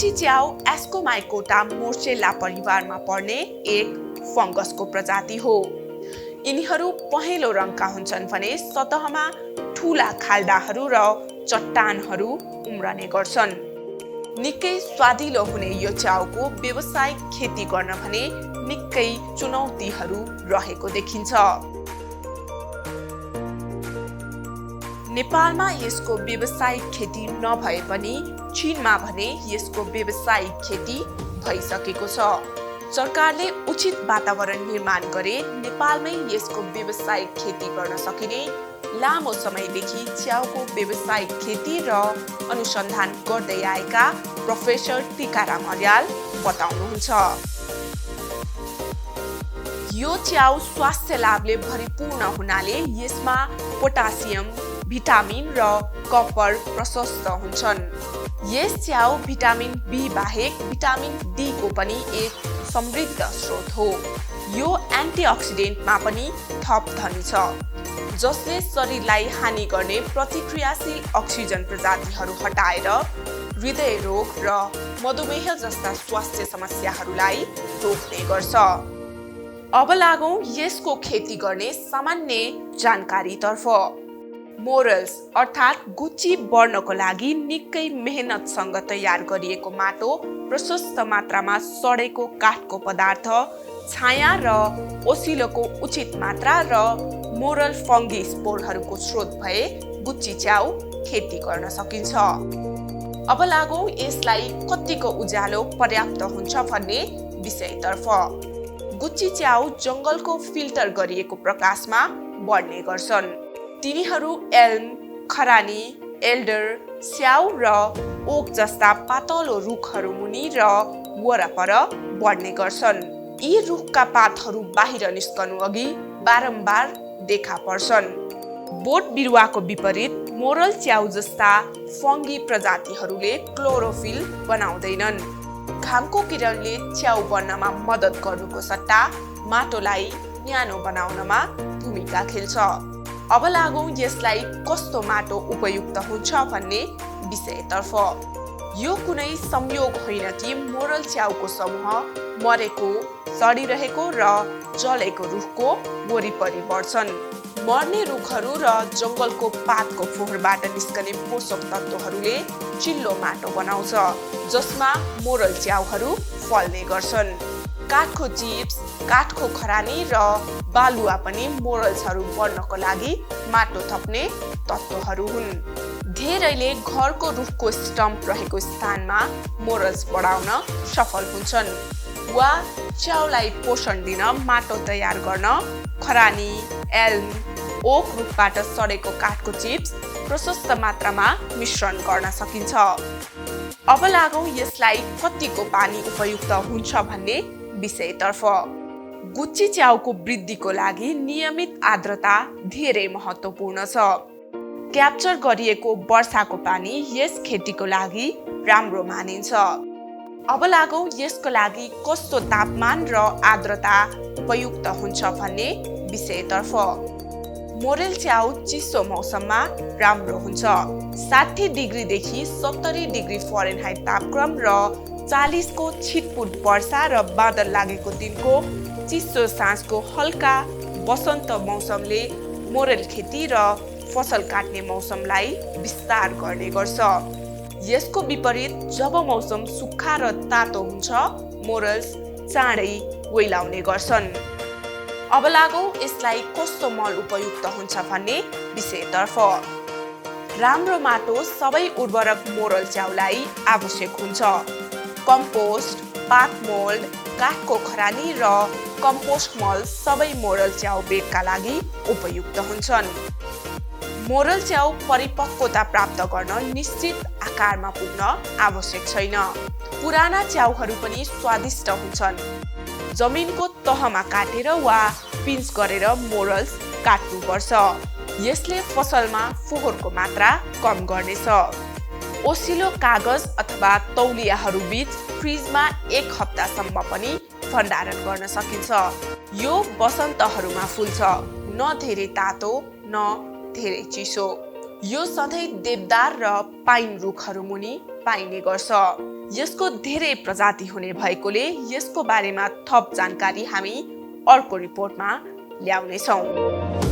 Gucci च्याउ Ascomycota मोर्चेल्ला परिवारमा पर्ने एक फंगसको प्रजाति हो। यिनीहरू पहेँलो रङका हुन्छन् भने सतहमा ठूला खाल्डाहरू र चट्टानहरू उम्रने गर्छन्। निकै स्वादिलो हुने यो च्याउको व्यावसायिक खेती गर्न भने निकै चुनौतीहरू रहेको देखिन्छ। नेपालमा यसको व्यावसायिक खेती नभए पनि चीनमा भने यसको व्यावसायिक खेती भइसकेको छ। सरकारले उचित वातावरण निर्माण गरे नेपालमै यसको व्यावसायिक खेती गर्न सकिने लामो समयदेखि च्याउको व्यावसायिक खेती र अनुसन्धान गर्दै आएका प्रोफेसर टीकाराम अर्याल बताउनुहुन्छ। यो च्याउ स्वास्थ्य लाभले भरिपूर्ण हुनाले यसमा पोटासियम, भिटामिन र कपर प्रशस्त हुन्छन्। यस च्याउ भिटामिन बी बाहेक भिटामिन डी को पनि एक समृद्ध स्रोत हो। यो एन्टिअक्सिडेन्टमा पनि थप धनी छ, जसले शरीरलाई हानि गर्ने प्रतिक्रियाशील अक्सिजन प्रजातिहरू हटाएर हृदय रोग र मधुमेह जस्ता स्वास्थ्य समस्याहरूलाई रोक्ने गर्छ। अब लागौं यसको खेती गर्ने सामान्य जानकारीतर्फ। मोरल्स अर्थात् गुच्ची बढ्नको लागि निकै मेहनतसँग तयार गरिएको माटो, प्रशस्त मात्रामा सडेको काठको पदार्थ, छाया र ओसिलोको उचित मात्रा र मोरल फंगी स्पोरहरूको स्रोत भए गुच्ची च्याउ खेती गर्न सकिन्छ। अब लागौं यसलाई कतिको उज्यालो पर्याप्त हुन्छ भन्ने विषयतर्फ। गुच्ची च्याउ जंगलको फिल्टर गरिएको प्रकाशमा बढ्ने गर्छन्। तिनीहरू एल्म, खरानी, एल्डर, स्याउ र ओक जस्ता पातलो रुखहरू मुनि र वरपर बढ्ने गर्छन्। यी रुखका पातहरू बाहिर निस्कनु अघि बारम्बार देखा पर्छन्। बोट बिरुवाको विपरीत मोरल च्याउ जस्ता फंगी प्रजातिहरूले क्लोरोफिल बनाउँदैनन्। घामको किरणले च्याउ बन्नमा मद्दत गर्नुको सट्टा माटोलाई न्यानो बनाउनमा भूमिका खेल्छ। अब लागौं यसलाई कस्तो माटो उपयुक्त हुन्छ भन्ने विषयतर्फ। यो कुनै संयोग होइन कि मोरल च्याउको समूह मरेको, सडिरहेको र जलेको रुखको वरिपरि बढ्छन्। मर्ने रुखहरू र जंगलको पातको फोहोरबाट निस्कने पोषक तत्त्वहरूले चिल्लो माटो बनाउँछ, जसमा मोरल च्याउहरू फल्ने गर्छन्। काठको चिप्स, काठको खरानी र बालुवा पनि मोरल्सहरू बढ्नको लागि माटो थप्ने तत्त्वहरू हुन्। धेरैले घरको रुखको स्टम्प रहेको स्थानमा मोरल्स बढाउन सफल हुन्छन् वा च्याउलाई पोषण दिन माटो तयार गर्न खरानी, एल्म, ओक रुखबाट सडेको काठको चिप्स प्रशस्त मात्रामा मिश्रण गर्न सकिन्छ। अब लागौं यसलाई कतिको पानी उपयुक्त हुन्छ भन्ने विषयतर्फ। गुच्ची च्याउको वृद्धिको लागि नियमित आर्द्रता धेरै महत्त्वपूर्ण छ। क्याप्चर गरिएको वर्षाको पानी यस खेतीको लागि राम्रो मानिन्छ। अब लागौं यसको लागि कस्तो तापमान र आर्द्रता उपयुक्त हुन्छ भन्ने विषयतर्फ। मोरल च्याउ चिसो मौसममा राम्रो हुन्छ। 60 डिग्रीदेखि 70 डिग्री फरेनहाइट तापक्रम र 40 को छिटपुट वर्षा र बादल लागेको दिनको चिसो साँझको हल्का वसन्त मौसमले मोरल खेती र फसल काट्ने मौसमलाई विस्तार गर्ने गर्छ। यसको विपरीत जब मौसम सुक्खा र तातो हुन्छ, मोरल्स चाँडै ओइलाउने गर्छन्। अब लागौं यसलाई कस्तो मल उपयुक्त हुन्छ भन्ने विषयतर्फ। राम्रो माटो सबै उर्वरक मोरल च्याउलाई आवश्यक हुन्छ। कम्पोस्ट, पात मोल्ड, काठको खरानी र कम्पोस्ट मल सबै मोरल च्याउ बेडका लागि उपयुक्त हुन्छन्। मोरल च्याउ परिपक्वता प्राप्त गर्न निश्चित आकारमा पुग्न आवश्यक छैन। पुराना च्याउहरू पनि स्वादिष्ट हुन्छन्। जमिनको तहमा काटेर वा पिन्च गरेर मोरल्स काट्नुपर्छ। यसले फसलमा फोहोरको मात्रा कम गर्नेछ। ओसिलो कागज अथवा तौलियाहरू बीच फ्रिजमा 1 हप्तासम्म पनि भण्डारण गर्न सकिन्छ। यो वसन्तहरूमा फुल्छ, न धेरै तातो न धेरै चिसो। यो सधैँ देवदार र पाइन रुखहरू मुनि पाइने गर्छ। यसको धेरै प्रजाति हुने भएकोले यसको बारेमा थप जानकारी हामी अर्को रिपोर्टमा ल्याउनेछौँ।